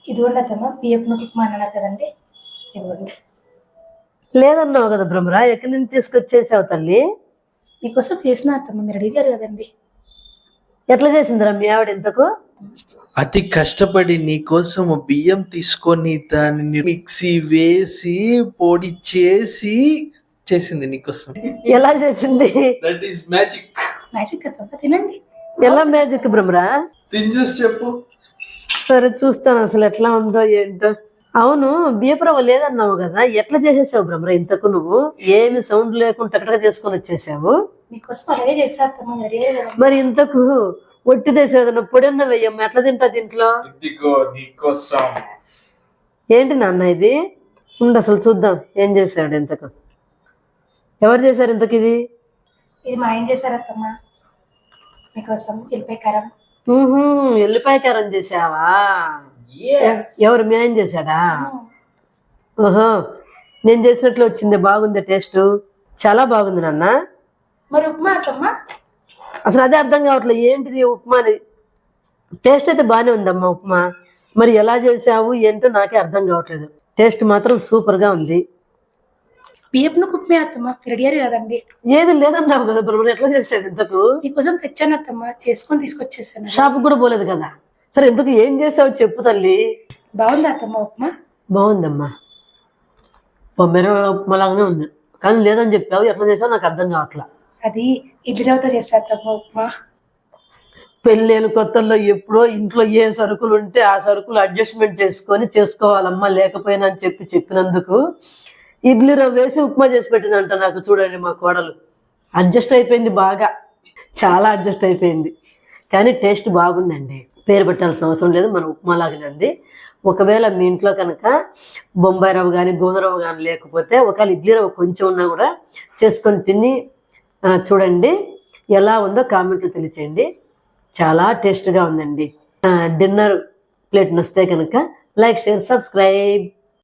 ఇదిగోండి అత్తమ్మ, బియ్యపు నూక ఉప్మా అన్నారు కదండి, ఇదిగోండి. లేదన్నావు కదా భ్రమరా, ఎక్కడి నుంచి తీసుకొచ్చేసావు తల్లి? మీకోసం చేసిన అత్తమ్మ, మీరు అడిగారు కదండి. ఎట్లా చేసిందిరా మీ ఆవిడ ఇంతకు? అతి కష్టపడి నీకోసం బియ్యం తీసుకొని దానిని మిక్సీ వేసి పొడి చేసి చేసింది నీకోసం. ఎలా చేసింది? That is magic. మ్యాజిక్ అత్తమ్మ, తినండి. ఎలా మ్యాజిక్ భ్రమరా? తిని చూసి చెప్పు. సరే చూస్తాను అసలు ఎట్లా ఉందో ఏంటో. అవును, బియ్యపురవ్వ లేదన్నావు కదా, ఎట్లా చేసేసావు భ్రమరా ఇంతకు? నువ్వు ఏమి సౌండ్ లేకుండా ఎక్కడ చేసుకొని వచ్చేసావు? మీకోసం అలాగే చేసా అత్తమ్మ, మీరు అడిగారు కదా. మరి ఇంతకు ఒట్టిదేసేదన్నా పొడన్న వెయ్యమ్మ, ఎట్లా తింటా దీంట్లో? ఇదిగో నీకోసం. ఏంటి నాన్న ఇది? ఉండు అసలు చూద్దాం ఏం చేశాడు ఇంతకు. ఎవరు చేశారు ఇంతకు ఇది? ఇది మా ఆయన చేశారు అత్తమ్మ, మీకోసం వెళ్ళిపోయి కారం. ఎల్లిపాయ కారం చేసావా? ఎవరు మీ ఆయన చేశాడా? ఓహో, నేను చేసినట్లు వచ్చింది. బాగుంది, టేస్ట్ చాలా బాగుంది నాన్న. మరి ఉప్మా అత్తమ్మ? అసలు అదే అర్థం కావట్లేదు, ఏంటిది ఉప్మా అనేది. టేస్ట్ అయితే బాగానే ఉందమ్మా ఉప్మా, మరి ఎలా చేసావు ఏంటో నాకే అర్థం కావట్లేదు. టేస్ట్ మాత్రం సూపర్గా ఉంది. బియ్యపు నూక ఉప్మా అత్తమ్మ, మీరు అడిగారు కదండి. ఏది లేదన్నావు కదా బ్రహ్మ, ఎట్లా చేసేది ఇంతకు? మీకోసం తెచ్చాను అత్తమ్మ, చేసుకొని తీసుకొచ్చేసాను. షాప్ కూడా పోలేదు కదా. సరే ఇంతకు ఏం చేసావు చెప్పు తల్లి. బాగుందా అత్తమ్మ ఉప్మా? బాగుందమ్మా, బొమ్మెర ఉప్మా లాగానే ఉంది, కానీ లేదని చెప్పావు. ఎట్లా చేసావు నాకు అర్థం కావట్లా. అది ఇడ్లీ రవ్వతో చేస్తా అత్తమ్మ ఉప్మా. పెళ్ళైన కొత్తల్లో ఎప్పుడో ఇంట్లో ఏ సరుకులు ఉంటే ఆ సరుకులు అడ్జస్ట్మెంట్ చేసుకొని చేసుకోవాలమ్మా, లేకపోయినా అని చెప్పినందుకు ఇడ్లీ రవ్వ వేసి ఉప్మా చేసి పెట్టిందంట నాకు. చూడండి మా కోడలు అడ్జస్ట్ అయిపోయింది, బాగా చాలా అడ్జస్ట్ అయిపోయింది. కానీ టేస్ట్ బాగుందండి, పేరు పెట్టాల్సిన అవసరం లేదు, మన ఉప్మా లాగానే ఉంది. ఒకవేళ మీ ఇంట్లో కనుక బొంబాయి రవ్వ కానీ గోధుమ రవ్వ కానీ లేకపోతే ఒకవేళ ఇడ్లీ రవ్వ కొంచెం ఉన్నా కూడా చేసుకొని తిని చూడండి, ఎలా ఉందో కామెంట్లు తెలియచేయండి. చాలా టేస్ట్గా ఉందండి. డిన్నర్ ప్లేట్ నచ్చితే కనుక లైక్, షేర్, సబ్స్క్రైబ్.